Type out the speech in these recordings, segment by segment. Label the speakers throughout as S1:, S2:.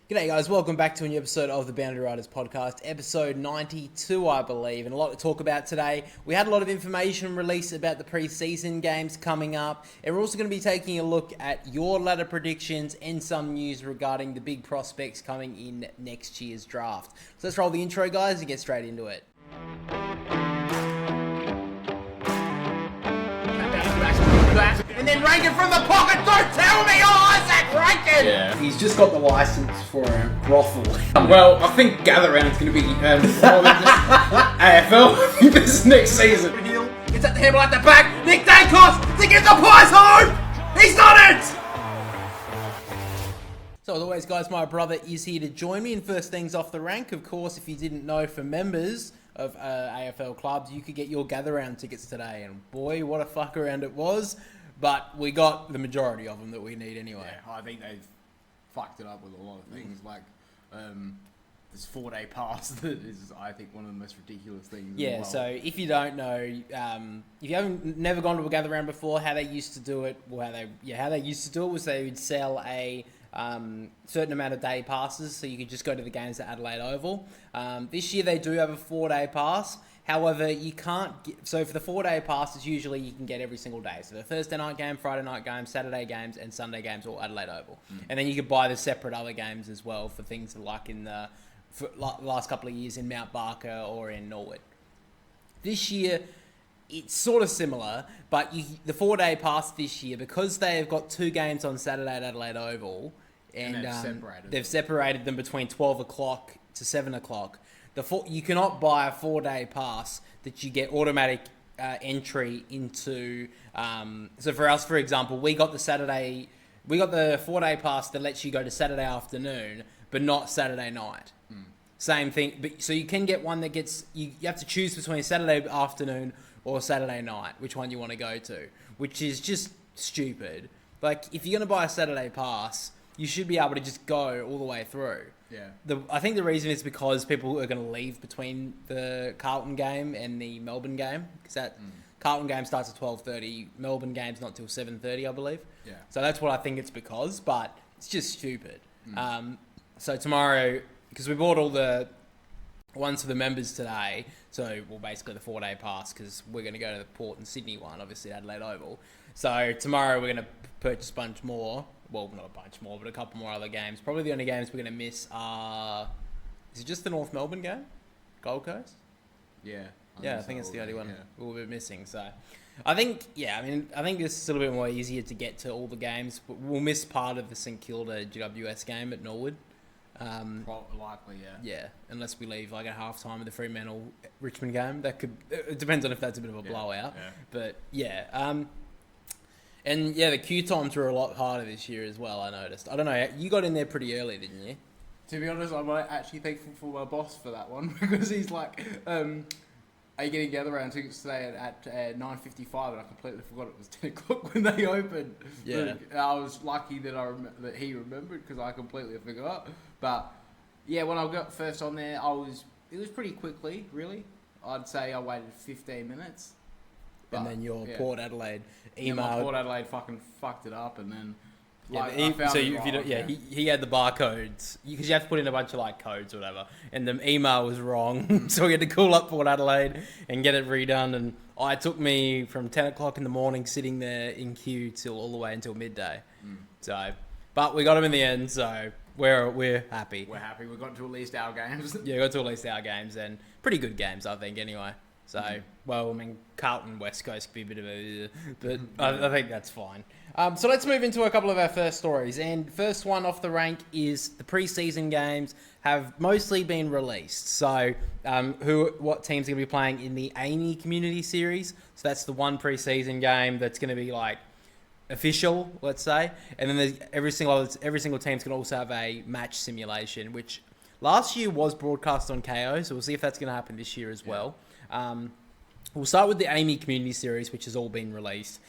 S1: G'day guys, welcome back to a new episode of the Boundary Riders podcast, episode 92 I believe, and a lot to talk about today. We had a lot of information released about the pre-season games coming up, and we're also going to be taking a look at your ladder predictions and some news regarding the big prospects coming in next year's draft. So let's roll the intro guys and get straight into it. And then Rankin from the pocket, don't tell me, Isaac Rankin!
S2: Yeah.
S3: He's just got the license for a brothel.
S2: Well, I think Gather Round's going to be more than just AFL this next season.
S1: It's at the handle at the back, Nick Dacos to get the pies home! He's done it! So as always guys, my brother is here to join me, and first things off the rank, of course, if you didn't know, for members of AFL clubs, you could get your Gather Round tickets today, and boy, what a fuck around it was. But we got the majority of them that we need anyway.
S2: Yeah, I think they've fucked it up with a lot of things. Like, this 4-day pass that is, I think, one of the most ridiculous things.
S1: Yeah, so if you don't know, if you haven't never gone to a Gather Round before, how they used to do it, well, how they used to do it was they would sell a certain amount of day passes, so you could just go to the games at Adelaide Oval. This year they do have a 4-day pass. However, you can't get, so for the 4-day passes, usually you can get every single day. So the Thursday night game, Friday night game, Saturday games, and Sunday games, all Adelaide Oval. And then you could buy the separate other games as well for things like in the last couple of years in Mount Barker or in Norwood. This year, it's sort of similar, but the 4-day pass this year, because they have got 2 games on Saturday at Adelaide Oval, and they've separated them between 12 o'clock to 7 o'clock. You cannot buy a 4-day pass that you get automatic entry into. So for us, for example, we got the 4-day pass that lets you go to Saturday afternoon, but not Saturday night. Same thing, but so you can get one that gets you have to choose between Saturday afternoon or Saturday night, which one you want to go to, which is just stupid. Like, if you're going to buy a Saturday pass, you should be able to just go all the way through.
S2: Yeah.
S1: I think the reason is because people are going to leave between the Carlton game and the Melbourne game, because that Carlton game starts at 12:30, Melbourne game's not till 7:30, I believe.
S2: Yeah.
S1: So that's what I think it's because, but it's just stupid. So tomorrow, because we bought all the ones for the members today, so well basically the 4-day pass, because we're going to go to the Port and Sydney one, obviously Adelaide Oval. So tomorrow we're going to purchase a bunch more. Well, not a bunch more, but a couple more other games. Probably the only games we're going to miss are... Is it just the North Melbourne game? Gold Coast?
S2: Yeah.
S1: I think it's the only one we'll be missing. So I think it's a little bit more easier to get to all the games, but we'll miss part of the St Kilda GWS game at Norwood.
S2: Likely, yeah.
S1: Yeah, unless we leave like at halftime of the Fremantle Richmond game. It depends on if that's a bit of a blowout.
S2: Yeah.
S1: But yeah, and yeah, the queue times were a lot harder this year as well, I noticed. I don't know, you got in there pretty early, didn't you?
S2: To be honest, I'm actually thankful for my boss for that one, because he's like, are you getting Gather Round tickets today at 9:55? And I completely forgot it was 10 o'clock when they opened.
S1: Yeah.
S2: But I was lucky that that he remembered, because I completely forgot. But yeah, when I got first on there, it was pretty quickly, really. I'd say I waited 15 minutes. But,
S1: and then your Port Adelaide emailed.
S2: My Port Adelaide fucking fucked it up, and then
S1: he had the barcodes, because you have to put in a bunch of like codes or whatever, and the email was wrong, so we had to call up Port Adelaide and get it redone. And it took me from 10 o'clock in the morning sitting there in queue till all the way until midday. So, but we got them in the end, so we're happy.
S2: We're happy. We got to at least our games.
S1: Yeah, we got to at least our games, and pretty good games, I think, anyway. So, well, I mean, Carlton West Coast could be a bit of a... But I think that's fine. So let's move into a couple of our first stories. And first one off the rank is the pre-season games have mostly been released. So what teams are going to be playing in the Amy Community Series. So that's the one pre-season game that's going to be like official, let's say. And then there's every single team's going to also have a match simulation, which last year was broadcast on KO. So we'll see if that's going to happen this year as well. We'll start with the Amy Community Series, which has all been released.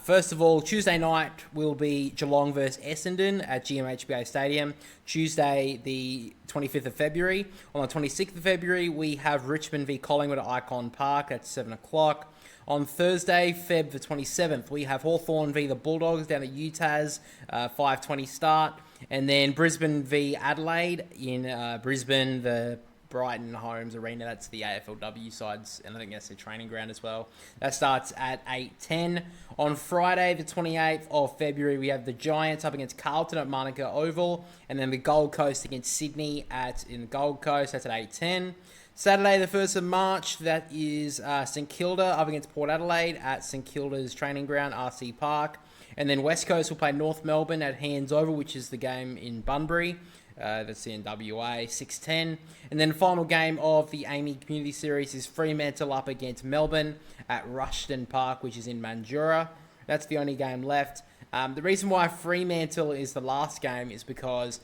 S1: First of all, Tuesday night will be Geelong versus Essendon at GMHBA Stadium. Tuesday, the 25th of February. On the 26th of February, we have Richmond v Collingwood at Icon Park at 7 o'clock. On Thursday, Feb the 27th, we have Hawthorn v the Bulldogs down at UTAS, 5:20 start. And then Brisbane v Adelaide in Brisbane, the Brighton Homes Arena. That's the AFLW sides, and I think that's their training ground as well. That starts at 8:10. On Friday, the 28th of February, we have the Giants up against Carlton at Manuka Oval, and then the Gold Coast against Sydney in Gold Coast. That's at 8:10. Saturday, the 1st of March, that is St Kilda up against Port Adelaide at St Kilda's training ground, RC Park. And then West Coast will play North Melbourne at Hands Oval, which is the game in Bunbury. That's in WA, 6:10. And then the final game of the Amy Community Series is Fremantle up against Melbourne at Rushton Park, which is in Mandurah. That's the only game left. The reason why Fremantle is the last game is because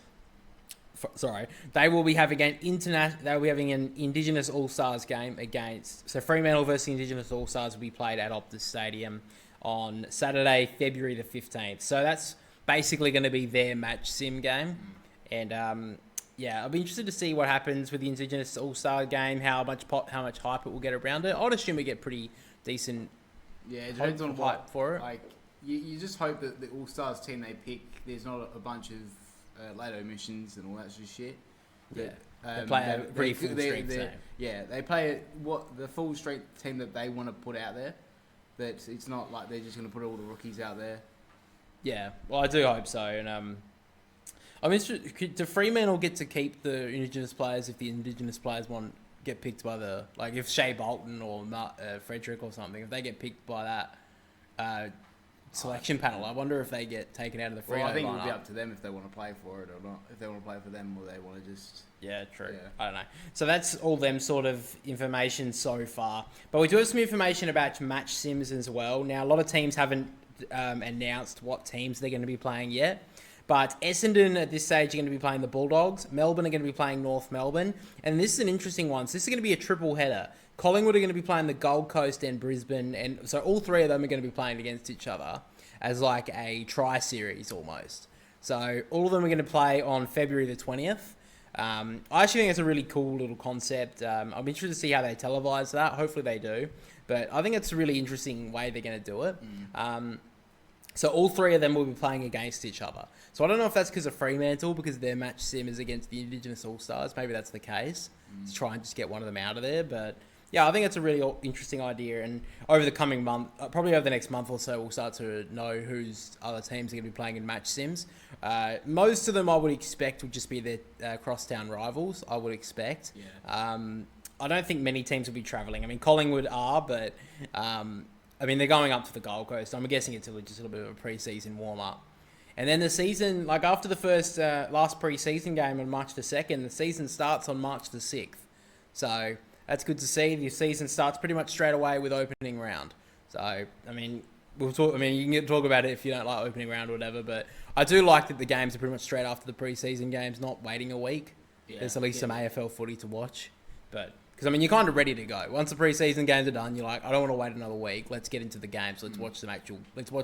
S1: they will be having an Indigenous All-Stars game against... So Fremantle versus Indigenous All-Stars will be played at Optus Stadium on Saturday, February the 15th. So that's basically going to be their match sim game. And I'll be interested to see what happens with the Indigenous All-Star game, how much hype it will get around it. I'd assume we get pretty decent
S2: it depends on
S1: hype for it.
S2: Like, you just hope that the All-Stars team they pick, there's not a bunch of late omissions and all that sort of shit.
S1: They play a pretty full strength team.
S2: Yeah, they play the full strength team that they want to put out there. That it's not like they're just going to put all the rookies out there.
S1: Yeah, well, I do hope so. And I'm interested. Do Fremantle get to keep the Indigenous players if the Indigenous players get picked by if Shea Bolton or Frederick or something, if they get picked by that selection panel, I wonder if they get taken out of the Freo
S2: I think
S1: lineup.
S2: it would be up to them if they want to play for it or not. If they want to play for them or they want to just...
S1: Yeah, true.
S2: Yeah.
S1: I don't know. So that's all them sort of information so far. But we do have some information about match sims as well. Now, a lot of teams haven't announced what teams they're going to be playing yet. But Essendon at this stage are going to be playing the Bulldogs. Melbourne are going to be playing North Melbourne. And this is an interesting one. So this is going to be a triple header. Collingwood are going to be playing the Gold Coast and Brisbane. And so all three of them are going to be playing against each other as like a tri-series almost. So all of them are going to play on February the 20th. I actually think it's a really cool little concept. I'm interested to see how they televise that. Hopefully they do. But I think it's a really interesting way they're going to do it. So all three of them will be playing against each other. So I don't know if that's because of Fremantle, because their match sim is against the Indigenous All-Stars. Maybe that's the case, to try and just get one of them out of there. But yeah, I think it's a really interesting idea. And over the coming month, probably over the next month or so, we'll start to know whose other teams are going to be playing in match sims. Most of them I would expect would just be their crosstown rivals, I would expect.
S2: Yeah.
S1: I don't think many teams will be travelling. I mean, Collingwood are, but... they're going up to the Gold Coast. I'm guessing it's just a little bit of a pre-season warm-up. And then the season, after the last pre-season game on March the 2nd, the season starts on March the 6th. So that's good to see. The season starts pretty much straight away with opening round. So, we'll talk. You can talk about it if you don't like opening round or whatever, but I do like that the games are pretty much straight after the pre-season games, not waiting a week. Yeah, there's at least some AFL footy to watch. But... Because, you're kind of ready to go. Once the pre-season games are done, you're like, I don't want to wait another week. Let's get into the games. Let's watch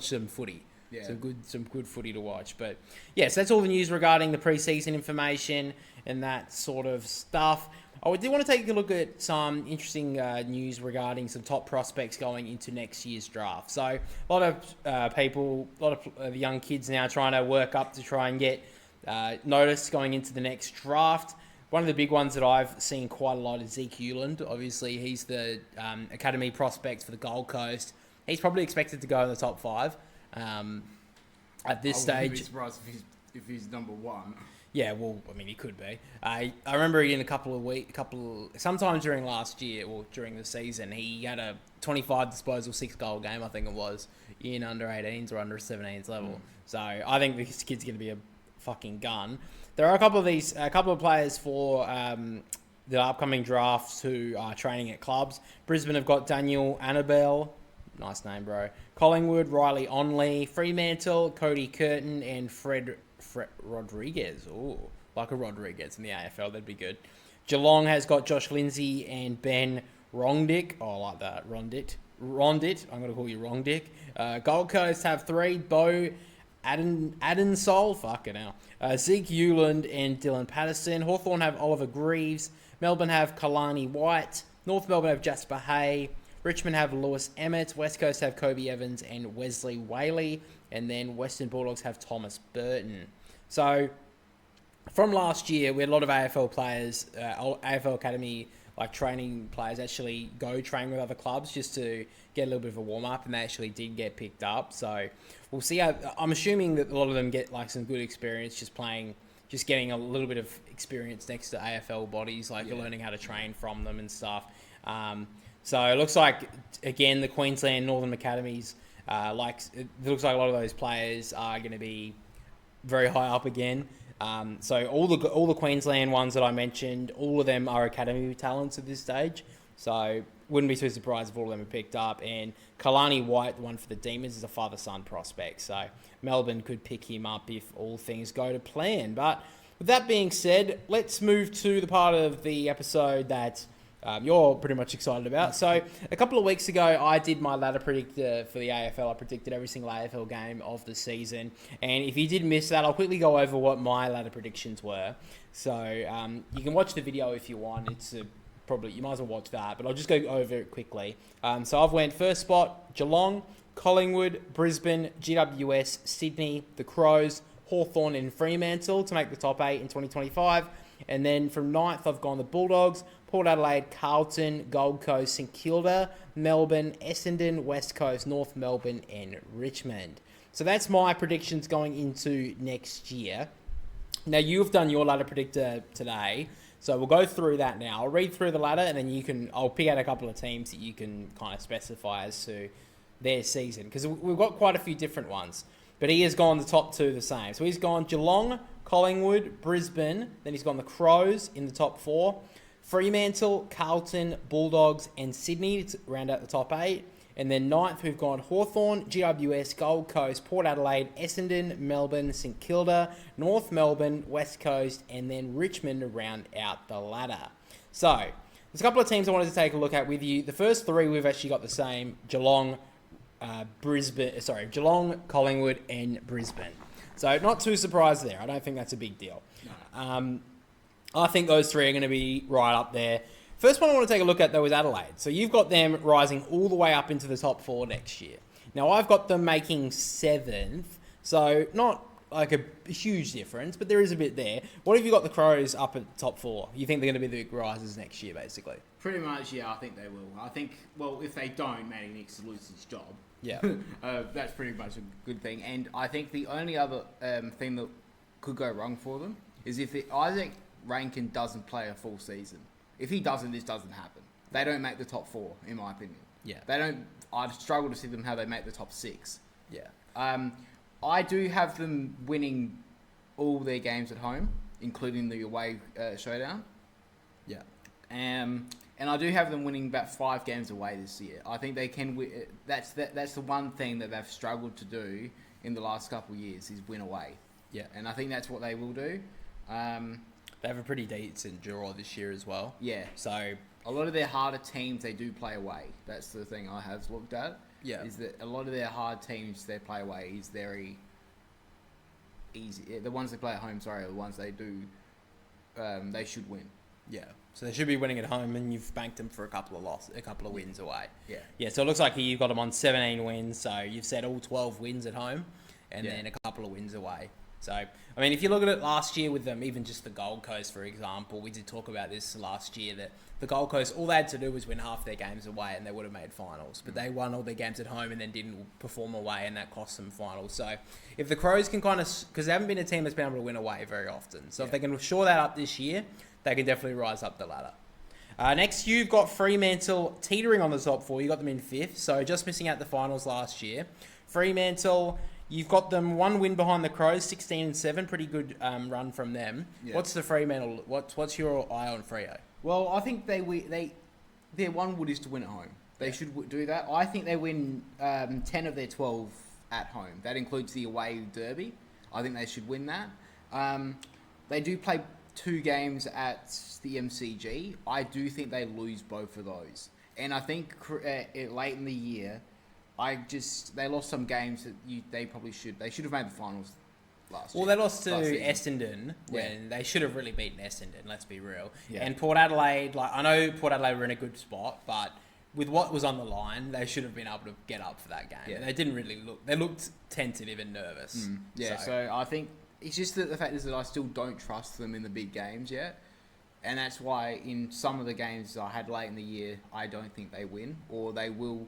S1: some footy. Yeah. Some good footy to watch. But, yes, that's all the news regarding the pre-season information and that sort of stuff. I do want to take a look at some interesting news regarding some top prospects going into next year's draft. So, a lot of people, a lot of young kids now trying to work up to try and get noticed going into the next draft. One of the big ones that I've seen quite a lot is Zeke Hewland. Obviously, he's the academy prospect for the Gold Coast. He's probably expected to go in the top 5 at this stage. I wouldn't
S2: be surprised if he's number 1.
S1: Yeah, well, he could be. I remember in sometime during last year or during the season, he had a 25 disposal, 6 goal game, I think it was, in under 18s or under 17s level. So I think this kid's going to be a fucking gun. There are a couple of players for the upcoming drafts who are training at clubs. Brisbane have got Daniel Annabelle, nice name, bro. Collingwood, Riley Onley, Fremantle, Cody Curtin, and Fred Rodriguez. Ooh, like a Rodriguez in the AFL, that'd be good. Geelong has got Josh Lindsay and Ben Rongdick. Oh, I like that, Rondit. I'm going to call you Rongdick. Gold Coast have 3, Bo Adensol, fucking hell. Zeke Hewland and Dylan Patterson. Hawthorn have Oliver Greaves. Melbourne have Kalani White. North Melbourne have Jasper Hay. Richmond have Lewis Emmett. West Coast have Kobe Evans and Wesley Whaley. And then Western Bulldogs have Thomas Burton. So from last year, we had a lot of AFL players, AFL Academy training players actually go train with other clubs just to get a little bit of a warm up, and they actually did get picked up. So we'll see how. I'm assuming that a lot of them get some good experience just getting a little bit of experience next to AFL bodies, learning how to train from them and stuff. So it looks like again the Queensland Northern Academies, it looks like a lot of those players are going to be very high up again. So all the Queensland ones that I mentioned, all of them are academy talents at this stage. So wouldn't be too surprised if all of them are picked up. And Kalani White, the one for the Demons, is a father-son prospect. So Melbourne could pick him up if all things go to plan. But with that being said, let's move to the part of the episode that you're pretty much excited about. So a couple of weeks ago, I did my ladder predictor for the AFL. I predicted every single AFL game of the season. And if you did miss that, I'll quickly go over what my ladder predictions were. So you can watch the video if you want. It's probably, you might as well watch that, but I'll just go over it quickly. So I've went first spot, Geelong, Collingwood, Brisbane, GWS, Sydney, the Crows, Hawthorn and Fremantle to make the top 8 in 2025. And then from 9th, I've gone the Bulldogs, Port Adelaide, Carlton, Gold Coast, St Kilda, Melbourne, Essendon, West Coast, North Melbourne and Richmond. So that's my predictions going into next year. Now, you've done your ladder predictor today, so we'll go through that now. I'll read through the ladder, and then I'll pick out a couple of teams that you can kind of specify as to their season, because we've got quite a few different ones. But he has gone the top 2 the same. So he's gone Geelong, Collingwood, Brisbane. Then he's gone the Crows in the top 4. Fremantle, Carlton, Bulldogs and Sydney to round out the top 8. And then 9th, we've gone Hawthorn, GWS, Gold Coast, Port Adelaide, Essendon, Melbourne, St Kilda, North Melbourne, West Coast, and then Richmond to round out the ladder. So there's a couple of teams I wanted to take a look at with you. The first 3 we've actually got the same: Geelong, Geelong, Collingwood and Brisbane. So not too surprised there. I don't think that's a big deal. No. I think those 3 are going to be right up there. First one I want to take a look at, though, is Adelaide. So you've got them rising all the way up into the top 4 next year. Now, I've got them making 7th, so not like a huge difference, but there is a bit there. What have you got the Crows up at the top 4? You think they're going to be the big risers next year, basically?
S2: Pretty much, yeah, I think they will. I think, well, if they don't, Matty Nix loses his job.
S1: Yeah.
S2: That's pretty much a good thing. And I think the only other thing that could go wrong for them is if Isaac Rankin doesn't play a full season. If he doesn't, this doesn't happen. They don't make the top 4, in my opinion.
S1: Yeah.
S2: They don't. I'd struggle to see them how they make the top 6.
S1: Yeah.
S2: I do have them winning all their games at home, including the away showdown.
S1: Yeah.
S2: And I do have them winning about 5 games away this year. I think they can win. That's the one thing that they've struggled to do in the last couple of years is win away.
S1: Yeah.
S2: And I think that's what they will do.
S1: They have a pretty decent draw this year as well.
S2: Yeah.
S1: So
S2: a lot of their harder teams, they do play away. That's the thing I have looked at.
S1: Yeah.
S2: Is that a lot of their hard teams, they play away is very easy. The ones they play at home, are the ones they do, they should win.
S1: Yeah. So they should be winning at home, and you've banked them for a couple of wins away.
S2: Yeah.
S1: Yeah. So it looks like you've got them on 17 wins. So you've said all 12 wins at home, and then a couple of wins away. So, I mean, if you look at it last year with them, even just the Gold Coast, for example, we did talk about this last year, that the Gold Coast, all they had to do was win half their games away and they would have made finals. But they won all their games at home and then didn't perform away, and that cost them finals. So, if the Crows can kind of, because they haven't been a team that's been able to win away very often. So, if they can shore that up this year, they can definitely rise up the ladder. Next, you've got Fremantle teetering on the top 4. You got them in 5th, so just missing out the finals last year. Fremantle, you've got them 1 win behind the Crows, 16-7, pretty good run from them. Yeah. What's the Fremantle? What's your eye on Freo?
S2: Well, I think their one wood is to win at home. They should do that. I think they win 10 of their 12 at home. That includes the away derby. I think they should win that. They do play 2 games at the MCG. I do think they lose both of those. And I think late in the year, they lost some games that they probably should. They should have made the finals last year.
S1: Well, they lost to Essendon when they should have really beaten Essendon, let's be real.
S2: Yeah.
S1: And Port Adelaide, I know Port Adelaide were in a good spot, but with what was on the line, they should have been able to get up for that game. Yeah. They didn't really look. They looked tentative and nervous.
S2: So I think It's just that the fact is that I still don't trust them in the big games yet. And that's why in some of the games I had late in the year, I don't think they win. Or they will...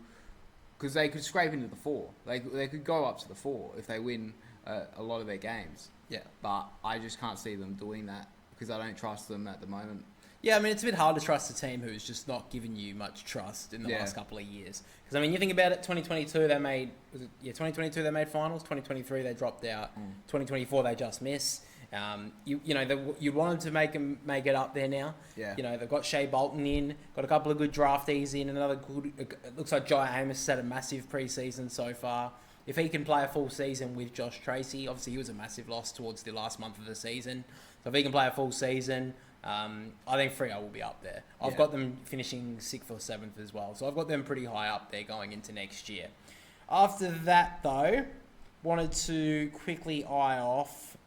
S2: Because they could scrape into the 4. They could go up to the 4 if they win a lot of their games.
S1: Yeah.
S2: But I just can't see them doing that because I don't trust them at the moment.
S1: Yeah, I mean, it's a bit hard to trust a team who's just not given you much trust in the last couple of years. Because, I mean, you think about it, 2022, they made... 2022 they made finals. 2023, they dropped out. 2024, they just missed. You wanted to make it up there now.
S2: Yeah.
S1: You know, they've got Shea Bolton in, got a couple of good draftees in, another good... It looks like Jai Amos has had a massive preseason so far. If he can play a full season with Josh Tracy, obviously he was a massive loss towards the last month of the season. So if he can play a full season... I think Freo will be up there. I've got them finishing 6th or 7th as well. So I've got them pretty high up there going into next year. After that, though, wanted to quickly eye off...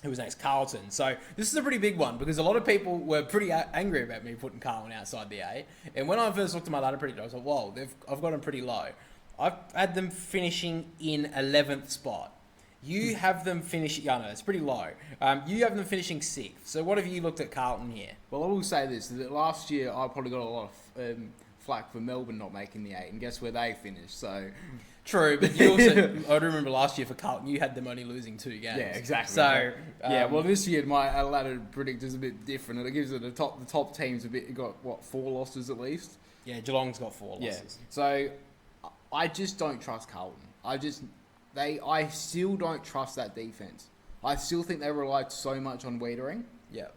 S1: Who was next? Carlton. So this is a pretty big one because a lot of people were pretty angry about me putting Carlton outside the A. And when I first looked at my ladder prediction, I was like, whoa, I've got them pretty low. I've had them finishing in 11th spot. You have them finishing... Yeah, no, it's pretty low. You have them finishing 6th. So what have you looked at Carlton here?
S2: Well, I will say this, that last year I probably got a lot of flack for Melbourne not making the 8, and guess where they finished, so...
S1: True, but you also... I remember last year for Carlton, you had them only losing 2 games.
S2: Yeah, exactly.
S1: So...
S2: well, this year my ladder predictor's a bit different, and it gives it the top teams got, 4 losses at least?
S1: Yeah, Geelong's got 4 losses.
S2: Yeah. So, I just don't trust Carlton. I still don't trust that defense. I still think they relied so much on Wiedering.
S1: Yeah.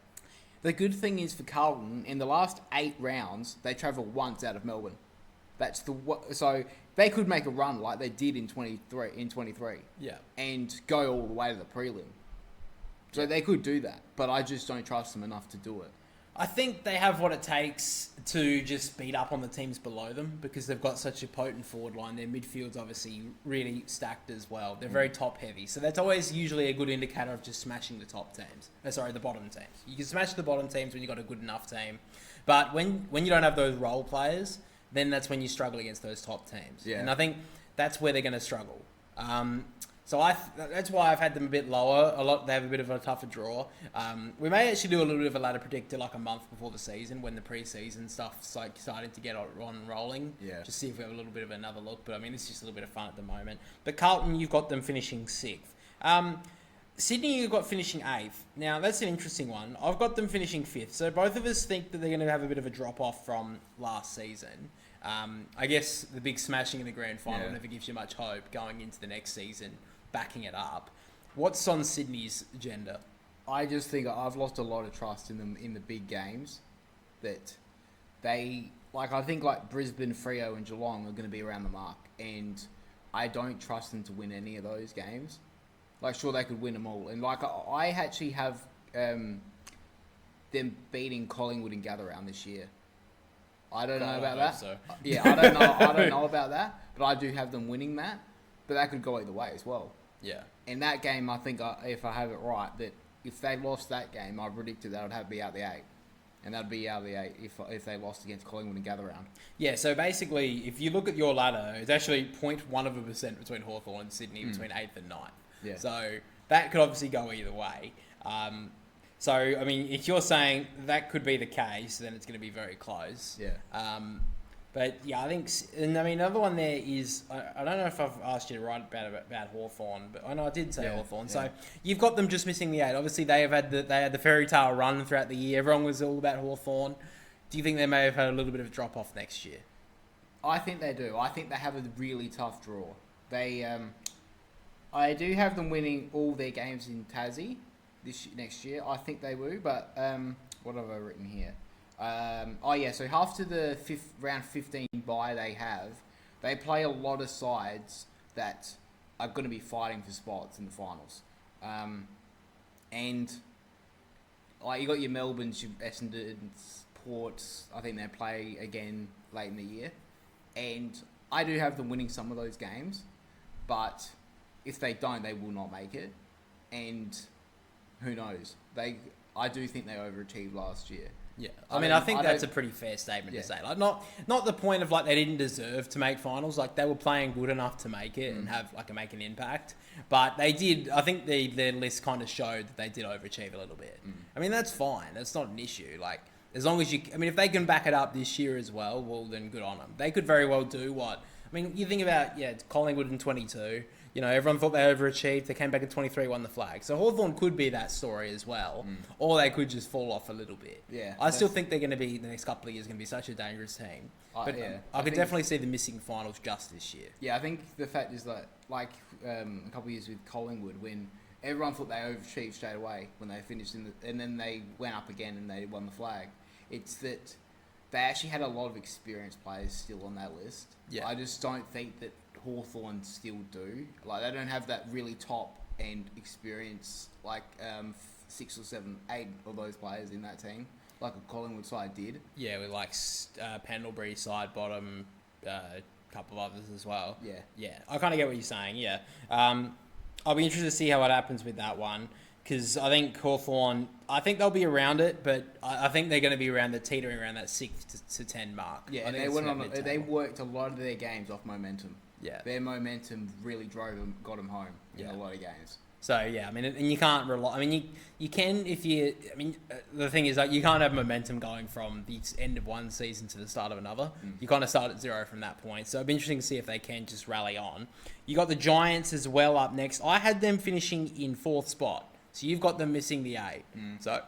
S2: The good thing is for Carlton, in the last 8 rounds, they travelled once out of Melbourne. So they could make a run like they did in 23.
S1: Yeah.
S2: And go all the way to the prelim. So they could do that, but I just don't trust them enough to do it.
S1: I think they have what it takes to just beat up on the teams below them because they've got such a potent forward line. Their midfield's obviously really stacked as well. They're very top heavy. So that's always usually a good indicator of just smashing the top teams. The bottom teams. You can smash the bottom teams when you've got a good enough team. But when you don't have those role players, then that's when you struggle against those top teams.
S2: Yeah.
S1: And I think that's where they're going to struggle. So that's why I've had them a bit lower. They have a bit of a tougher draw. We may actually do a little bit of a ladder predictor like a month before the season when the pre-season stuff's like starting to get on rolling.
S2: Yeah.
S1: Just see if we have a little bit of another look. But I mean, it's just a little bit of fun at the moment. But Carlton, you've got them finishing 6th. Sydney, you've got finishing 8th. Now, that's an interesting one. I've got them finishing 5th. So both of us think that they're going to have a bit of a drop-off from last season. I guess the big smashing in the grand final never gives you much hope going into the next season, backing it up. What's on Sydney's agenda?
S2: I just think I've lost a lot of trust in them in the big games. That I think Brisbane, Freo and Geelong are going to be around the mark. And I don't trust them to win any of those games. Sure, they could win them all. And, I actually have them beating Collingwood and Gatherround this year. I don't know about that.
S1: So.
S2: Yeah, I don't know about that. But I do have them winning that. But that could go either way as well.
S1: Yeah.
S2: In that game, I think, if I have it right, that if they lost that game, I predicted that would be out the 8. And that'd be out of the 8 if they lost against Collingwood and Gatherround.
S1: Yeah, so basically, if you look at your ladder, it's actually 0.1% between Hawthorn and Sydney, between 8th and 9th. Yeah. So that could obviously go either way. So, I mean, if you're saying that could be the case, then it's going to be very close.
S2: Yeah.
S1: But, yeah, I think... And, I mean, another one there is... I don't know if I've asked you to write about Hawthorn, but I know I did say Hawthorn. Yeah. So, you've got them just missing the 8. Obviously, they had the fairy tale run throughout the year. Everyone was all about Hawthorn. Do you think they may have had a little bit of a drop-off next year?
S2: I think they do. I think they have a really tough draw. I do have them winning all their games in Tassie next year. I think they will, but what have I written here? So after the round 15 bye they play a lot of sides that are going to be fighting for spots in the finals. And you got your Melbournes, your Essendons, Ports. I think they play again late in the year. And I do have them winning some of those games, but if they don't, they will not make it. And who knows? I do think they overachieved last year.
S1: Yeah, I mean, I think that's a pretty fair statement to say. Like, not the point of like they didn't deserve to make finals. Like they were playing good enough to make it and have make an impact. But they did. I think their list kind of showed that they did overachieve a little bit. I mean, that's fine. That's not an issue. Like as long as I mean, if they can back it up this year as well, well then good on them. They could very well do what. I mean, you think about Collingwood in 22. You know, everyone thought they overachieved. They came back in 23, won the flag. So Hawthorn could be that story as well, or they could just fall off a little bit.
S2: Yeah,
S1: I still think they're going to be the next couple of years going to be such a dangerous team. But I could definitely see them missing finals just this year.
S2: Yeah, I think the fact is that a couple of years with Collingwood when everyone thought they overachieved straight away when they finished and then they went up again and they won the flag. It's that they actually had a lot of experienced players still on that list. Yeah, I just don't think that Hawthorn still do. Like they don't have that really top end experience 6 or 7, 8 of those players in that team like a Collingwood side did.
S1: Yeah, with Pendlebury side bottom, a couple of others as well. Yeah, I kind of get what you're saying. Yeah, I'll be interested to see how it happens with that one because I think Hawthorn, I think they'll be around it, but I think they're going to be teetering around that 6 to 10 mark.
S2: Yeah, and they worked a lot of their games off momentum. Yeah, their momentum really got them home in a lot of games.
S1: So yeah, I mean, and you can't rely. I mean, you can if you. I mean, the thing is you can't have momentum going from the end of one season to the start of another. You kind of start at zero from that point. So it'll be interesting to see if they can just rally on. You got the Giants as well up next. I had them finishing in 4th spot. So you've got them missing the 8. So.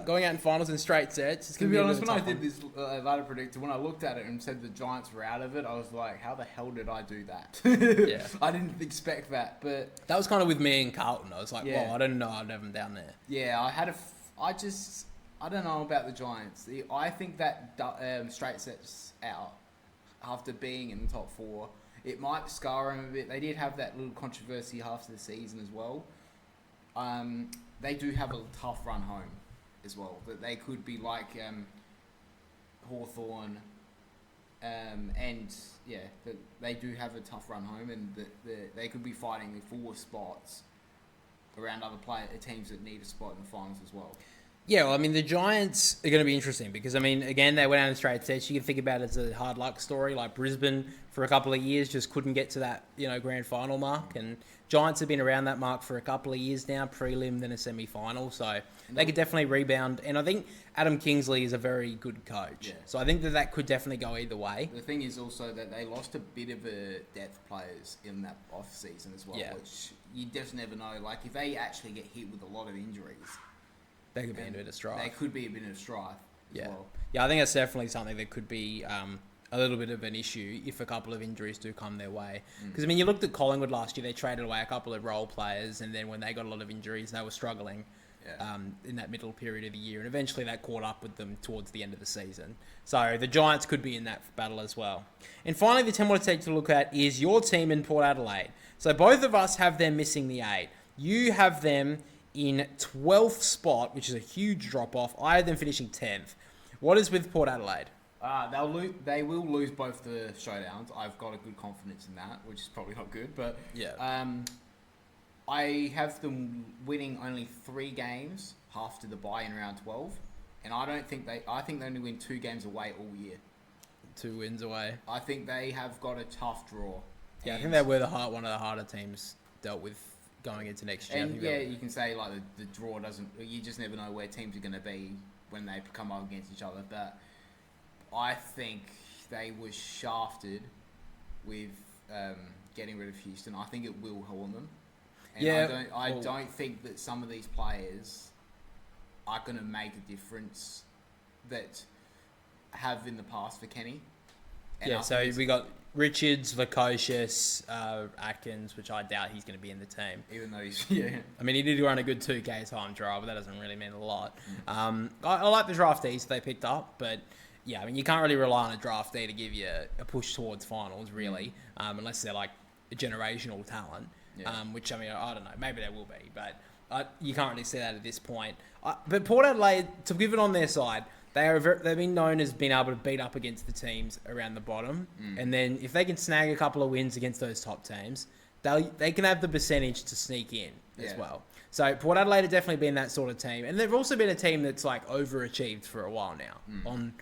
S1: Going out in finals in straight sets.
S2: To be honest, when I did this ladder predictor, when I looked at it and said the Giants were out of it, I was like, how the hell did I do that? Yeah. I didn't expect that, but...
S1: That was kind of with me and Carlton. I was like, well, I didn't know I'd have them down there.
S2: Yeah, I don't know about the Giants. I think that straight sets out after being in the top 4, it might scar them a bit. They did have that little controversy half the season as well. They do have a tough run home as well. That they could be like Hawthorn, and that they do have a tough run home, and that they could be fighting for spots around other teams that need a spot in the finals as well.
S1: Yeah, well, I mean, the Giants are going to be interesting because, I mean, again, they went out in straight sets. You can think about it as a hard luck story. Like Brisbane, for a couple of years, just couldn't get to that, grand final mark. And Giants have been around that mark for a couple of years now, prelim, then a semi-final. So they could definitely rebound. And I think Adam Kingsley is a very good coach. Yeah. So I think that could definitely go either way.
S2: The thing is also that they lost a bit of a depth players in that off-season as well, which you just never know. Like, if they actually get hit with a lot of injuries...
S1: They could be in a bit of strife.
S2: They could be a bit of strife as well.
S1: Yeah, I think that's definitely something that could be a little bit of an issue if a couple of injuries do come their way. Because, I mean, you looked at Collingwood last year, they traded away a couple of role players, and then when they got a lot of injuries, they were struggling in that middle period of the year, and eventually that caught up with them towards the end of the season. So the Giants could be in that battle as well. And finally, the 10 I want to take to look at is your team in Port Adelaide. So both of us have them missing the 8. You have them in 12th spot, which is a huge drop-off. I had them finishing 10th. What is with Port Adelaide?
S2: They will lose both the showdowns. I've got a good confidence in that, which is probably not good. But I have them winning only 3 games after the bye in round 12. And I think they only win 2 games away all year.
S1: 2 wins away.
S2: I think they have got a tough draw.
S1: Yeah, I think they were one of the harder teams dealt with going into next year.
S2: And you can say like the draw doesn't. You just never know where teams are going to be when they come up against each other. But I think they were shafted with getting rid of Houston. I think it will haunt them. And I don't think that some of these players are going to make a difference that have in the past for Kenny. And
S1: so we got Richards, Lukosius, Atkins, which I doubt he's going to be in the team.
S2: Even though he's,
S1: I mean, he did run a good 2K time trial, but that doesn't really mean a lot. I like the draftees they picked up, but I mean, you can't really rely on a draftee to give you a push towards finals, really, unless they're like a generational talent, which, I mean, I don't know, maybe they will be, but you can't really see that at this point. But Port Adelaide, to give it on their side, they've been known as being able to beat up against the teams around the bottom. And then if they can snag a couple of wins against those top teams, they can have the percentage to sneak in as well. So Port Adelaide have definitely been that sort of team, and they've also been a team that's like overachieved for a while now on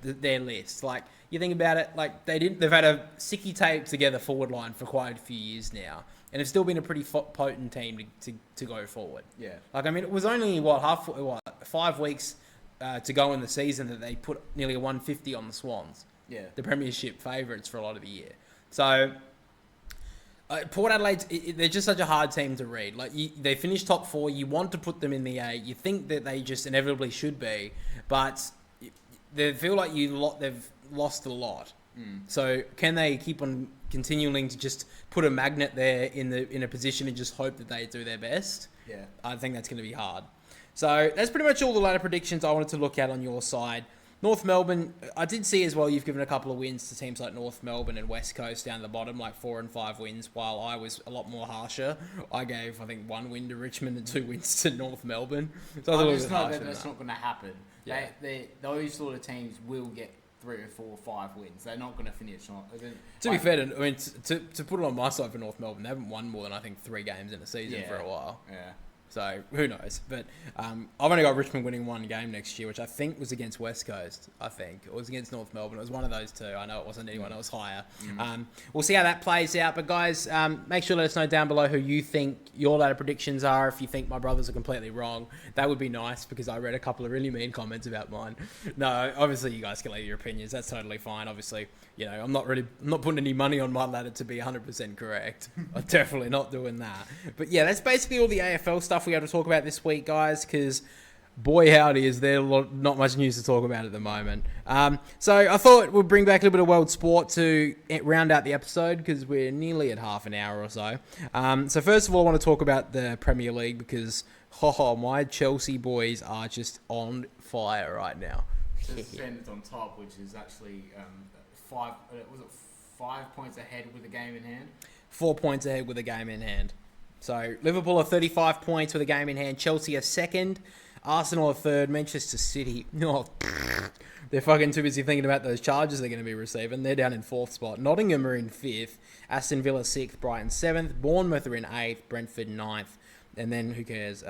S1: their list. Like you think about it, like they've had a sicky tape together forward line for quite a few years now, and it's still been a pretty potent team to go forward.
S2: Yeah.
S1: Like I mean, it was only 5 weeks to go in the season that they put nearly a 150 on the Swans.
S2: Yeah.
S1: The premiership favourites for a lot of the year. So Port Adelaide, they're just such a hard team to read. Like they finished top 4. You want to put them in the 8. You think that they just inevitably should be, but they feel like they've lost a lot. So can they keep on continuing to just put a magnet there in a position and just hope that they do their best?
S2: Yeah.
S1: I think that's going to be hard. So that's pretty much all the ladder predictions I wanted to look at on your side. North Melbourne, I did see as well you've given a couple of wins to teams like North Melbourne and West Coast down the bottom, like 4 and 5 wins, while I was a lot more harsher. I gave, I think, 1 win to Richmond and 2 wins to North Melbourne. So I thought it was
S2: that's not going to happen.
S1: Yeah.
S2: Those sort of teams will get 3 or 4 or 5 wins. They're not going to finish on.
S1: To be fair, I mean, to put it on my side for North Melbourne, they haven't won more than, I think, 3 games in a season for a while.
S2: Yeah.
S1: So, who knows? But I've only got Richmond winning 1 game next year, which I think was against West Coast, I think. It was against North Melbourne. It was one of those two. I know it wasn't anyone else higher. We'll see how that plays out. But, guys, make sure to let us know down below who you think your ladder predictions are. If you think my brothers are completely wrong, that would be nice because I read a couple of really mean comments about mine. No, obviously, you guys can leave your opinions. That's totally fine. Obviously, I'm not putting any money on my ladder to be 100% correct. I'm definitely not doing that. But, yeah, that's basically all the AFL stuff we have to talk about this week, guys, because boy howdy is there not much news to talk about at the moment. So I thought we'd bring back a little bit of world sport to round out the episode because we're nearly at half an hour or so. So first of all, I want to talk about the Premier League because my Chelsea boys are just on fire right now.
S2: Defenders on top, which is actually 5 points ahead with a game in hand.
S1: 4 points ahead with a game in hand. So Liverpool are 35 points with a game in hand. Chelsea are second. Arsenal are third. Manchester City, they're fucking too busy thinking about those charges they're going to be receiving. They're down in 4th spot. Nottingham are in 5th. Aston Villa 6th. Brighton 7th. Bournemouth are in 8th. Brentford 9th. And then who cares?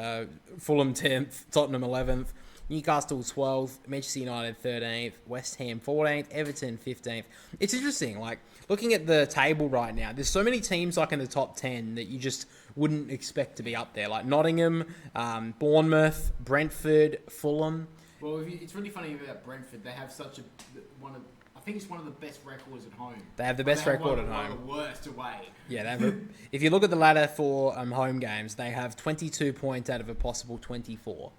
S1: Fulham 10th. Tottenham 11th. Newcastle 12th, Manchester United 13th, West Ham 14th, Everton 15th. It's interesting, like, looking at the table right now, there's so many teams, like, in the top 10 that you just wouldn't expect to be up there. Like, Nottingham, Bournemouth, Brentford, Fulham.
S2: Well, it's really funny about Brentford. They have I think it's one of the best records at home.
S1: They have the best record at home.
S2: One of the worst away.
S1: Yeah, if you look at the ladder for home games, they have 22 points out of a possible 24.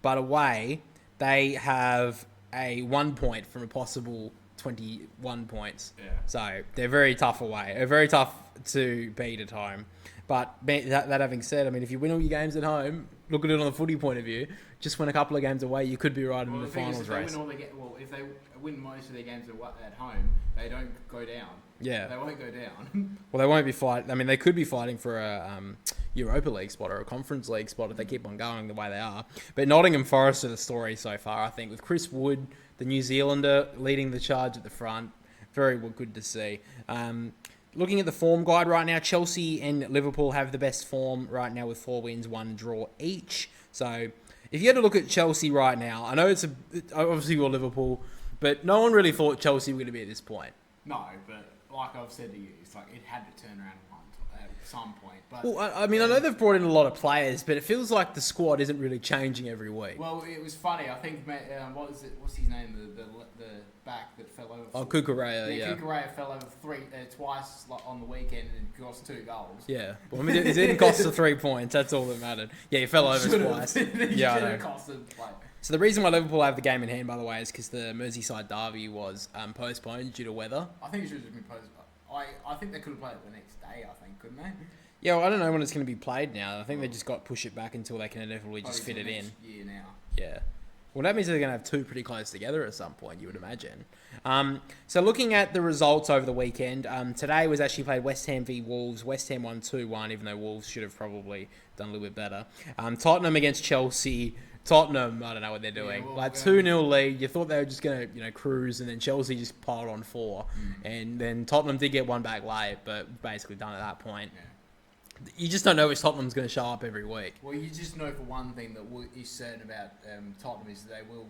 S1: But away, they have a 1 point from a possible 21 points. Yeah. So they're very tough away. They're very tough to beat at home. But that having said, I mean, if you win all your games at home, look at it on the footy point of view, just win a couple of games away, you could be right in the finals race.
S2: If they win most of their games at home, they don't go down.
S1: Yeah.
S2: They won't go down.
S1: Well, they won't be fighting. I mean, they could be fighting for a Europa League spot or a Conference League spot if they keep on going the way they are. But Nottingham Forest are the story so far, I think, with Chris Wood, the New Zealander, leading the charge at the front. Very good to see. Looking at the form guide right now, Chelsea and Liverpool have the best form right now with 4 wins, 1 draw each. So if you had to look at Chelsea right now, I know it's obviously you're Liverpool, but no one really thought Chelsea were going to be at this point.
S2: No, but like I've said to you, it's like it had to turn around at some point. But
S1: well, I mean, I know they've brought in a lot of players, but it feels like the squad isn't really changing every week.
S2: Well, it was funny. I think what's his name? The back that fell over.
S1: Oh, Kukurea, yeah.
S2: Kukurea fell over twice on the weekend and cost 2 goals.
S1: Yeah, well, I mean, it didn't cost the 3 points. That's all that mattered. Yeah, he fell over twice. Yeah, I know. So the reason why Liverpool have the game in hand, by the way, is because the Merseyside derby was postponed due to weather.
S2: I think it should have been postponed. I think they could have played it the next day, couldn't they?
S1: Yeah, well, I don't know when it's going to be played now. I think they just got to push it back until they can inevitably just fit it in.
S2: Year now.
S1: Yeah. Well, that means they're going to have 2 pretty close together at some point, you would imagine. So looking at the results over the weekend, today was actually played West Ham v Wolves. West Ham won 2-1, even though Wolves should have probably done a little bit better. Tottenham against Chelsea. Tottenham, I don't know what they're doing. Yeah, well, 2-0 lead. You thought they were just going to, cruise, and then Chelsea just piled on 4. And then Tottenham did get one back late, but basically done at that point. You just don't know which Tottenham's going to show up every week.
S2: Well, you just know for one thing that is certain about Tottenham is that they will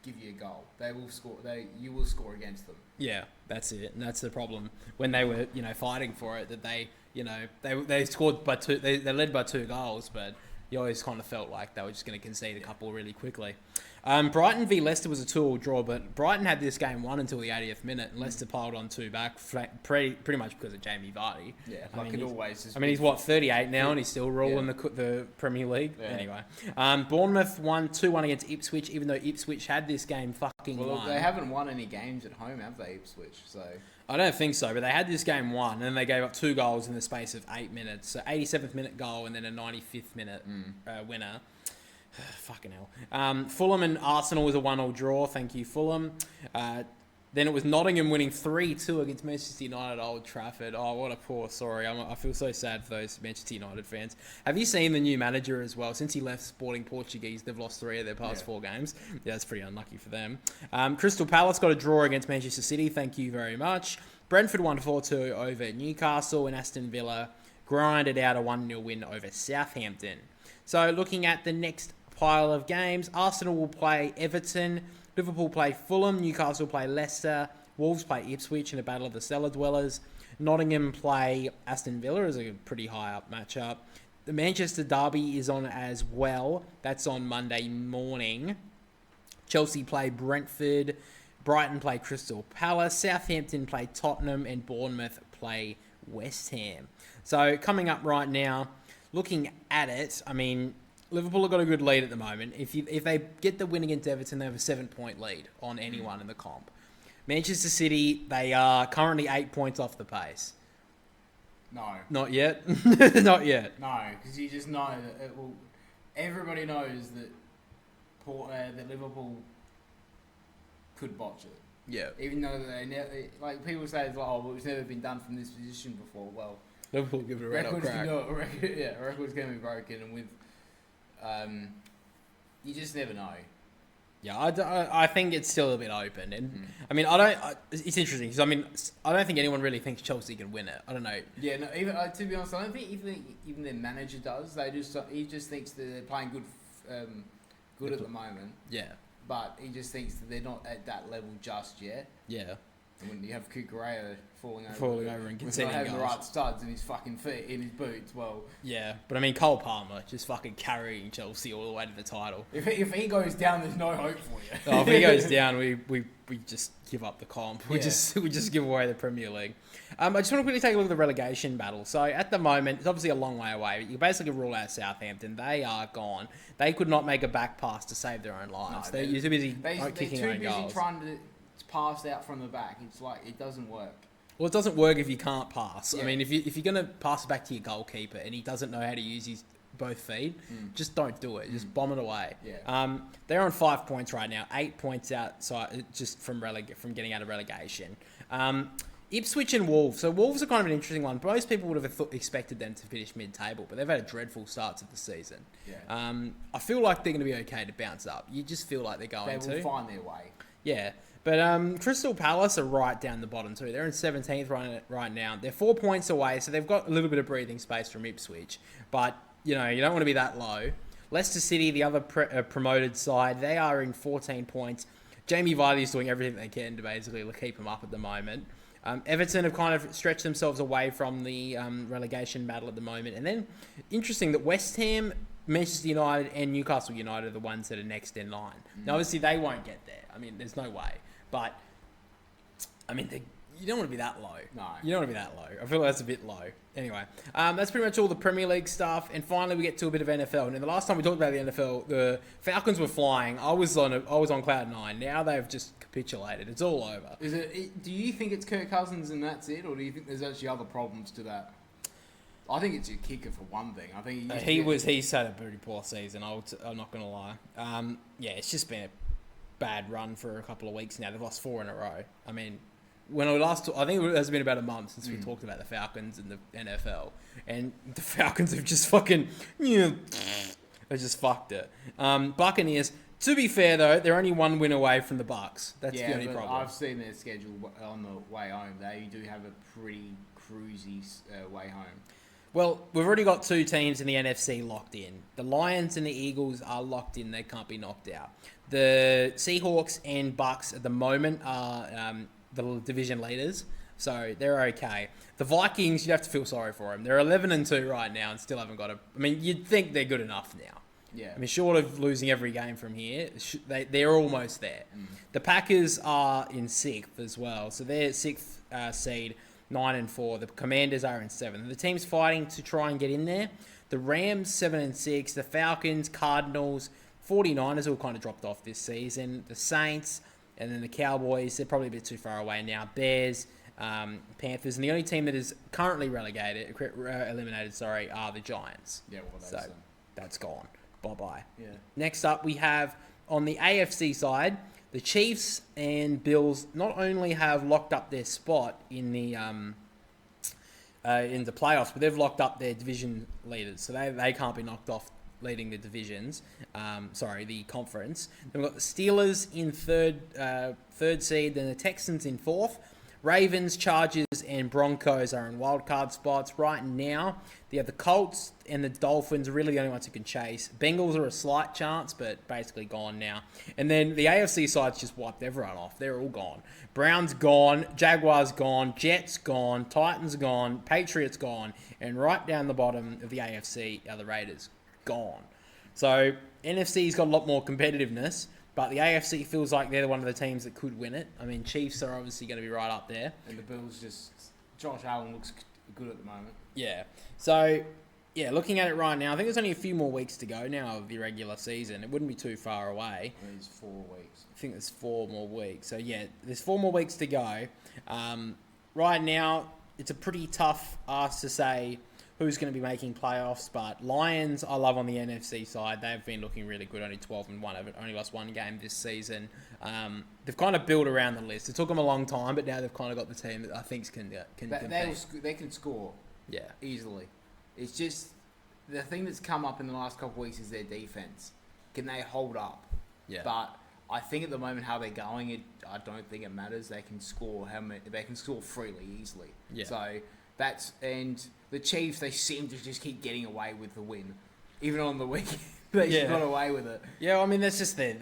S2: give you a goal. They will score. You will score against them.
S1: Yeah, that's it, and that's the problem. When they were, fighting for it, that they scored by two. They led by 2 goals, but you always kind of felt like they were just going to concede a couple really quickly. Brighton v Leicester was a 2-2 draw, but Brighton had this game won until the 80th minute, and Leicester piled on 2 back, pretty much because of Jamie Vardy.
S2: Yeah, it always is.
S1: He's 38 now, and he's still ruling the Premier League. Yeah. Anyway, Bournemouth won 2-1 against Ipswich, even though Ipswich had this game fucking won.
S2: They haven't won any games at home, have they, Ipswich? So
S1: I don't think so, but they had this game won, and then they gave up 2 goals in the space of 8 minutes. So 87th minute goal, and then a 95th minute winner. Fucking hell. Fulham and Arsenal was a 1-1 draw. Thank you, Fulham. Then it was Nottingham winning 3-2 against Manchester United at Old Trafford. Oh, what a poor story. I feel so sad for those Manchester United fans. Have you seen the new manager as well? Since he left Sporting Portuguese, they've lost 3 of their past 4 games. Yeah, that's pretty unlucky for them. Crystal Palace got a draw against Manchester City. Thank you very much. Brentford won 4-2 over Newcastle, and Aston Villa grinded out a 1-0 win over Southampton. So looking at the next pile of games, Arsenal will play Everton, Liverpool play Fulham, Newcastle play Leicester, Wolves play Ipswich in a battle of the cellar dwellers, Nottingham play Aston Villa as a pretty high up matchup. The Manchester derby is on as well. That's on Monday morning. Chelsea play Brentford, Brighton play Crystal Palace, Southampton play Tottenham, and Bournemouth play West Ham. So coming up right now, looking at it, Liverpool have got a good lead at the moment. If they get the win against Everton, they have a 7-point lead on anyone in the comp. Manchester City, they are currently 8 points off the pace.
S2: No.
S1: Not yet? Not yet.
S2: No, because you just know that everybody knows that that Liverpool could botch it.
S1: Yeah.
S2: Even though they never, people say it's it's never been done from this position before. Well,
S1: Liverpool give it a red hot crack.
S2: Records can be broken, and with you just never know.
S1: Yeah, I think it's still a bit open, and it's interesting because I don't think anyone really thinks Chelsea can win it. I don't know.
S2: Yeah, no. Even to be honest, I don't think even their manager does. He just thinks that they're playing good at the moment.
S1: Yeah,
S2: but he just thinks that they're not at that level just yet.
S1: Yeah.
S2: And when you have Kukurea falling over
S1: and
S2: conceding goals, the right studs in his fucking feet, in his boots, well...
S1: Yeah, but Cole Palmer just fucking carrying Chelsea all the way to the title.
S2: If he goes down, there's no hope for you.
S1: If he goes down, we just give up the comp. We just give away the Premier League. I just want to quickly take a look at the relegation battle. So at the moment, it's obviously a long way away, but you basically rule out Southampton. They are gone. They could not make a back pass to save their own lives. They're too busy kicking their own goals. They're too busy
S2: trying to pass out from the back. It's it doesn't work.
S1: Well, it doesn't work if you can't pass.
S2: Yeah.
S1: If you're going to pass it back to your goalkeeper and he doesn't know how to use his both feet, just don't do it. Just bomb it away.
S2: Yeah.
S1: They're on 5 points right now, 8 points out just from getting out of relegation. Ipswich and Wolves. So Wolves are kind of an interesting one. Most people would have expected them to finish mid-table, but they've had a dreadful start to the season.
S2: Yeah.
S1: I feel like they're going to be okay to bounce up. You just feel like they're going to.
S2: They will find their way.
S1: Yeah. But Crystal Palace are right down the bottom too. They're in 17th right now. They're 4 points away, so they've got a little bit of breathing space from Ipswich. But, you don't want to be that low. Leicester City, the other promoted side, they are in 14 points. Jamie Vardy is doing everything they can to basically keep them up at the moment. Everton have kind of stretched themselves away from the relegation battle at the moment. And then, interesting that West Ham, Manchester United and Newcastle United are the ones that are next in line. Now, obviously, they won't get there. There's no way. But, you don't want to be that low.
S2: No.
S1: You don't want to be that low. I feel like that's a bit low. Anyway, that's pretty much all the Premier League stuff. And finally, we get to a bit of NFL. And the last time we talked about the NFL, the Falcons were flying. I was on cloud 9. Now they've just capitulated. It's all over.
S2: Do you think it's Kirk Cousins and that's it? Or do you think there's actually other problems to that? I think it's your kicker for one thing. I think
S1: he's had a pretty poor season. I'm not going to lie. It's just been a bad run for a couple of weeks now. They've lost 4 in a row. I think it has been about a month since we talked about the Falcons and the NFL, and the Falcons have just fucking they just fucked it. Buccaneers. To be fair though, they're only 1 win away from the Bucs. That's the only problem.
S2: I've seen their schedule on the way home. They do have a pretty cruisy way home.
S1: Well, we've already got two teams in the NFC locked in. The Lions and the Eagles are locked in. They can't be knocked out. The Seahawks and Bucks at the moment are the division leaders, so they're okay. The Vikings, you'd have to feel sorry for them. They're 11-2 right now and still haven't got a... I mean, you'd think they're good enough now.
S2: Yeah.
S1: I mean, short of losing every game from here, they're almost there. The Packers are in 6th as well, so they're 6th seed, 9-4. The Commanders are in 7th. The teams fighting to try and get in there. The Rams 7-6. The Falcons, Cardinals, 49ers all kind of dropped off this season. The Saints, and then the Cowboys, they're probably a bit too far away now. Bears, Panthers, and the only team that is currently eliminated, are the Giants.
S2: Yeah, well,
S1: So that's gone. Bye-bye.
S2: Yeah.
S1: Next up, we have, on the AFC side, the Chiefs and Bills not only have locked up their spot in the playoffs, but they've locked up their division leaders, so they can't be knocked off leading the divisions. The conference. Then we've got the Steelers in third seed, then the Texans in 4th. Ravens, Chargers, and Broncos are in wildcard spots right now. They have the Colts and the Dolphins, really the only ones who can chase. Bengals are a slight chance, but basically gone now. And then the AFC side's just wiped everyone off. They're all gone. Browns gone, Jaguars gone, Jets gone, Titans gone, Patriots gone, and right down the bottom of the AFC are the Raiders gone. So NFC's got a lot more competitiveness. But the AFC feels like they're one of the teams that could win it. I mean, Chiefs are obviously going to be right up there.
S2: And the Bills Josh Allen looks good at the moment.
S1: Yeah. So, yeah, looking at it right now, I think there's only a few more weeks to go now of the regular season. It wouldn't be too far away.
S2: It's 4 weeks.
S1: I think there's 4 more weeks. So, yeah, there's 4 more weeks to go. Right now, it's a pretty tough ask to say who's going to be making playoffs, but Lions I love on the NFC side. They've been looking really good, only 12-1, only lost 1 game this season. They've kind of built around the list. It took them a long time, but now they've kind of got the team that I think can compete.
S2: They can score easily. It's just the thing that's come up in the last couple of weeks is their defense. Can they hold up?
S1: Yeah.
S2: But I think at the moment how they're going, I don't think it matters. They can score they can score freely, easily.
S1: Yeah.
S2: So and the Chiefs, they seem to just keep getting away with the win, even on the weekend. They just got away with it.
S1: Yeah, I mean that's just their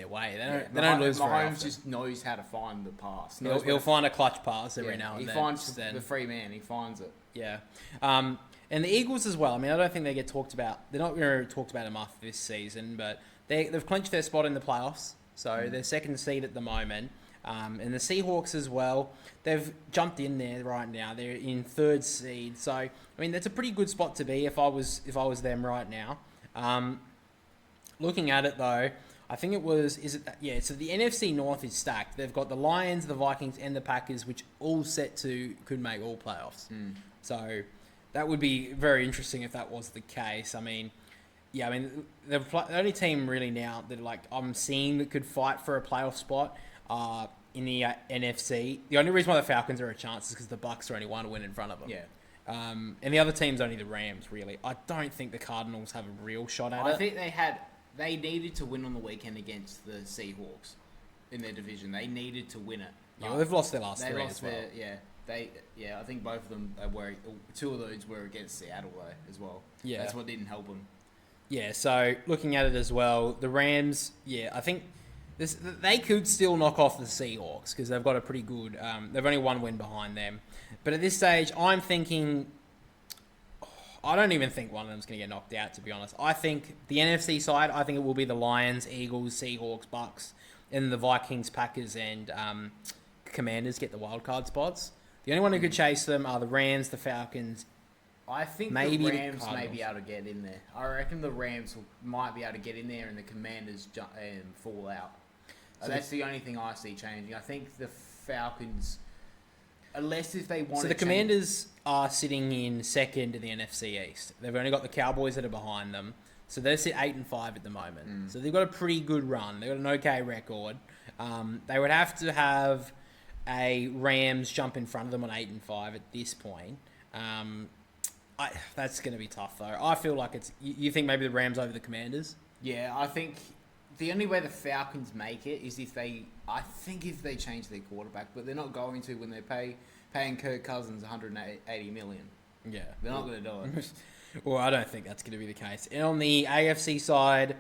S1: way. They don't lose very often.
S2: Mahomes just knows how to find the pass.
S1: He'll find a clutch pass every now and then.
S2: He finds the free man. He finds it.
S1: Yeah. And the Eagles as well. I mean, I don't think they get talked about. They're not going to talked about enough this season, but they've clinched their spot in the playoffs. So they're 2nd seed at the moment. And the Seahawks as well, they've jumped in there right now. They're in 3rd seed. So, I mean, that's a pretty good spot to be if I was them right now. Looking at it, though, I think so the NFC North is stacked. They've got the Lions, the Vikings, and the Packers, which all could make all playoffs. So, that would be very interesting if that was the case. I mean, the only team really now that I'm seeing that could fight for a playoff spot in the NFC. The only reason why the Falcons are a chance is because the Bucks are only 1 win in front of them.
S2: Yeah.
S1: And the other team's only the Rams, really. I don't think the Cardinals have a real shot at it.
S2: I think they needed to win on the weekend against the Seahawks in their division. They needed to win it.
S1: Yeah, well, they've lost their last 3 as well.
S2: I think both of them were. 2 of those were against Seattle though as well.
S1: Yeah,
S2: that's what didn't help them.
S1: Yeah, so looking at it as well, the Rams. Yeah, I think they could still knock off the Seahawks because they've got a pretty good. They've only 1 win behind them, but at this stage, I'm thinking. I don't even think one of them's going to get knocked out, to be honest. I think the NFC side, I think it will be the Lions, Eagles, Seahawks, Bucks, and the Vikings, Packers, and Commanders get the wildcard spots. The only one who could chase them are the Rams, the Falcons.
S2: I think
S1: maybe
S2: the Rams may be able to get in there. I reckon the Rams might be able to get in there and the Commanders fall out. So that's the only thing I see changing. I think the Falcons... Unless if they want.
S1: So the Commanders are sitting in 2nd in the NFC East. They've only got the Cowboys that are behind them, so they sit 8-5 at the moment. So they've got a pretty good run. They've got an okay record. They would have to have a Rams jump in front of them on 8-5 at this point. That's going to be tough though. I feel like it's. You think maybe the Rams over the Commanders?
S2: Yeah, I think the only way the Falcons make it is if they change their quarterback, but they're not going to when they're paying Kirk Cousins $180 million.
S1: Yeah.
S2: They're not going to do it.
S1: Well, I don't think that's going to be the case. And on the AFC side,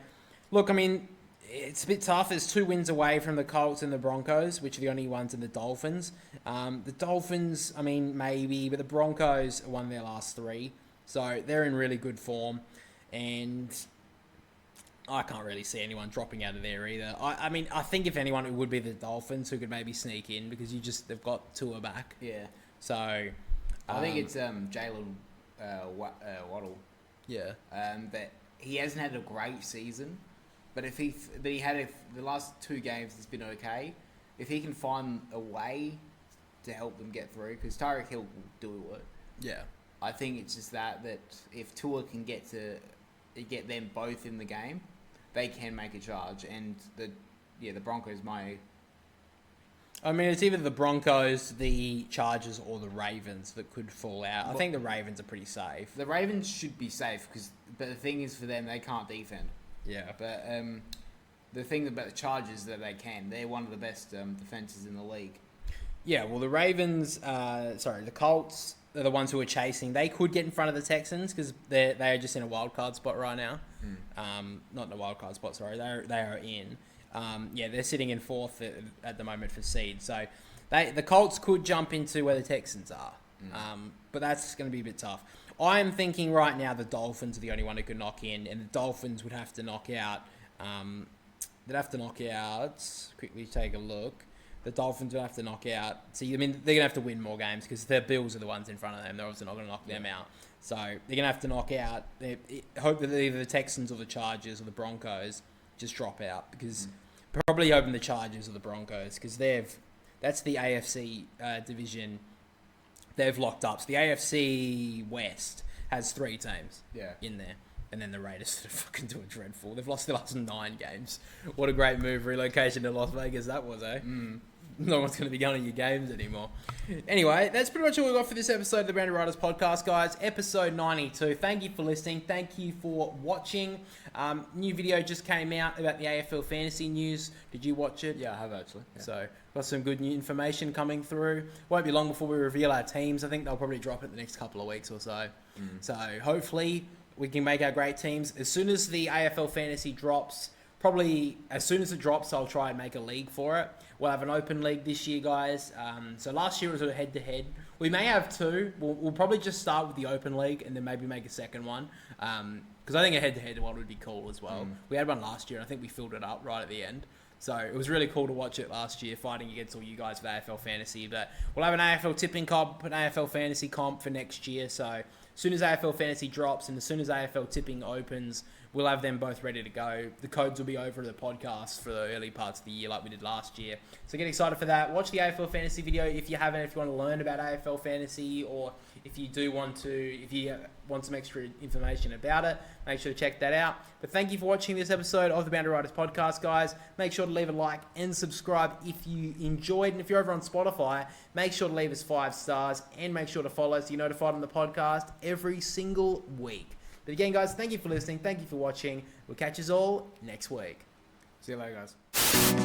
S1: look, I mean, it's a bit tough. There's 2 wins away from the Colts and the Broncos, which are the only ones in the Dolphins. The Dolphins, I mean, maybe, but the Broncos won their last 3. So they're in really good form. And I can't really see anyone dropping out of there either. I mean, I think if anyone, it would be the Dolphins who could maybe sneak in because they've got Tua back.
S2: Yeah.
S1: So
S2: I think it's Jalen Waddle.
S1: Yeah.
S2: That he hasn't had a great season, but the last 2 games has been okay. If he can find a way to help them get through, because Tyreek Hill will do it.
S1: Yeah.
S2: I think it's just that if Tua can get them both in the game, they can make a charge. And the Broncos
S1: I mean, it's either the Broncos, the Chargers, or the Ravens that could fall out. I think the Ravens are pretty safe.
S2: The Ravens should be safe but the thing is for them, they can't defend.
S1: Yeah.
S2: But the thing about the Chargers is that they can. They're one of the best defenses in the league.
S1: Yeah, well, the Ravens, the Colts are the ones who are chasing. They could get in front of the Texans because they are just in a wild card spot right now. Not in a wild card spot, sorry. They are in. They're sitting in 4th at the moment for seed. So the Colts could jump into where the Texans are. But that's going to be a bit tough. I am thinking right now the Dolphins are the only one who could knock in, and the Dolphins would have to knock out. Quickly take a look. The Dolphins would have to knock out. See, I mean, they're going to have to win more games because their Bills are the ones in front of them. They're obviously not going to knock them out. So they're going to have to knock out. Hope that either the Texans or the Chargers or the Broncos just drop out because probably hoping the Chargers or the Broncos because that's the AFC division they've locked up. So the AFC West has 3 teams in there. And then the Raiders are fucking doing dreadful. They've lost their last 9 games. What a great move, relocation to Las Vegas that was, eh? No one's going to be going to your games anymore. Anyway, that's pretty much all we got for this episode of the Boundary Riders podcast, guys. Episode 92. Thank you for listening. Thank you for watching. New video just came out about the AFL fantasy news. Did you watch it?
S2: Yeah, I have actually. Yeah.
S1: So, got some good new information coming through. Won't be long before we reveal our teams. I think they'll probably drop it the next couple of weeks or so. So, hopefully we can make our great teams. As soon as the AFL fantasy drops, probably as soon as it drops, I'll try and make a league for it. We'll have an open league this year, guys. So last year it was a head-to-head. We may have 2. We'll probably just start with the open league and then maybe make a second one. Because I think a head-to-head one would be cool as well. We had one last year and I think we filled it up right at the end. So it was really cool to watch it last year, fighting against all you guys for AFL fantasy. But we'll have an AFL tipping comp, an AFL fantasy comp for next year. So as soon as AFL fantasy drops and as soon as AFL tipping opens, we'll have them both ready to go. The codes will be over the podcast for the early parts of the year like we did last year. So get excited for that. Watch the AFL fantasy video if you haven't, if you want to learn about AFL fantasy or if you want some extra information about it, make sure to check that out. But thank you for watching this episode of the Boundary Riders podcast, guys. Make sure to leave a like and subscribe if you enjoyed. And if you're over on Spotify, make sure to leave us 5 stars and make sure to follow so you're notified on the podcast every single week. But again, guys, thank you for listening. Thank you for watching. We'll catch you all next week.
S2: See you later, guys.